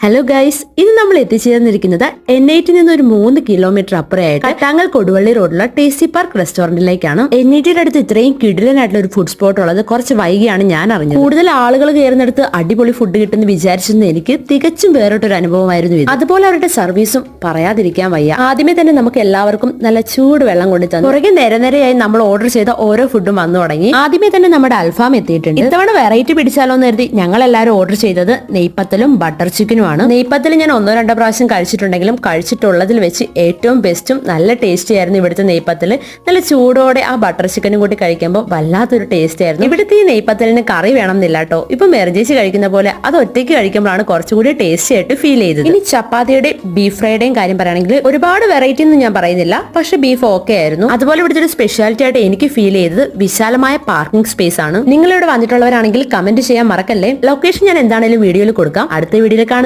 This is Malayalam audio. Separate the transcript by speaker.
Speaker 1: ഹലോ ഗൈസ്, ഇന്ന് നമ്മൾ എത്തിച്ചേർന്നിരിക്കുന്നത് N8 നിന്ന് ഒരു 3 കിലോമീറ്റർ അപ്പുറമായിട്ട് കട്ടാങ്ങൽ കൊടുവള്ളി റോഡിലുള്ള ടേസ്റ്റി പാർക്ക് റെസ്റ്റോറന്റിലേക്കാണ്. N8യുടെ അടുത്ത് ഇത്രയും കിടിലനായിട്ടുള്ള ഒരു ഫുഡ് സ്പോട്ട് ഉള്ളത് കുറച്ച് വൈകിയാണ് ഞാൻ അറിഞ്ഞത്. കൂടുതൽ ആളുകൾ കയറുന്നിടത്ത് അടിപൊളി ഫുഡ് കിട്ടുന്ന വിചാരിച്ചിരുന്ന എനിക്ക് തികച്ചും വേറിട്ടൊരു അനുഭവമായിരുന്നു ഇത്. അതുപോലെ അവരുടെ സർവീസും പറയാതിരിക്കാൻ വയ്യ. ആദ്യമേ തന്നെ നമുക്ക് എല്ലാവർക്കും നല്ല ചൂട് വെള്ളം കൊണ്ടു തന്നു. പുറകെ നിരനിരയായി നമ്മൾ ഓർഡർ ചെയ്ത ഓരോ ഫുഡും വന്നു തുടങ്ങി. ആദ്യമേ തന്നെ നമ്മുടെ അൽഫാം എത്തിയിട്ടുണ്ട്. ഇത്തവണ വെറൈറ്റി പിടിച്ചാലോ എന്ന് കരുതി ഞങ്ങൾ എല്ലാവരും ഓർഡർ ചെയ്തത് നെയ്പത്തലും ബട്ടർ ചിക്കനും. നെയ്പത്തിൽ ഞാൻ 1-2 പ്രാവശ്യം കഴിച്ചിട്ടുണ്ടെങ്കിലും കഴിച്ചിട്ടുള്ളതിൽ വെച്ച് ഏറ്റവും ബെസ്റ്റും നല്ല ടേസ്റ്റി ആയിരുന്നു ഇവിടുത്തെ നെയ്പത്തിൽ. നല്ല ചൂടോടെ ആ ബട്ടർ ചിക്കനും കൂടി കഴിക്കുമ്പോൾ വല്ലാത്തൊരു ടേസ്റ്റ് ആയിരുന്നു. ഇവിടുത്തെ ഈ നെയ്പത്തലിന് കറി വേണം എന്നില്ല കേട്ടോ. ഇപ്പൊ മെർജേച്ചി കഴിക്കുന്ന പോലെ അത് ഒറ്റയ്ക്ക് കഴിക്കുമ്പോഴാണ് കുറച്ചുകൂടി ടേസ്റ്റി ആയിട്ട് ഫീൽ ചെയ്തത്. ഇനി ചപ്പാത്തിയുടെ ബീഫ് ഫ്രൈഡേയും കാര്യം പറയുകയാണെങ്കിൽ ഒരുപാട് വെറൈറ്റി ഒന്നും ഞാൻ പറയുന്നില്ല, പക്ഷെ ബീഫ് ഓക്കെ ആയിരുന്നു. അതുപോലെ ഇവിടുത്തെ ഒരു സ്പെഷ്യാലിറ്റി ആയിട്ട് എനിക്ക് ഫീൽ ചെയ്തത് വിശാലമായ പാർക്കിംഗ് സ്പേസ് ആണ്. നിങ്ങൾ ഇവിടെ വന്നിട്ടുള്ളവരാണെങ്കിൽ കമന്റ് ചെയ്യാൻ മറക്കല്ലേ. ലൊക്കേഷൻ ഞാൻ എന്താണെങ്കിലും വീഡിയോയിൽ കൊടുക്കാം. അടുത്ത വീഡിയോയിൽ കാണുന്ന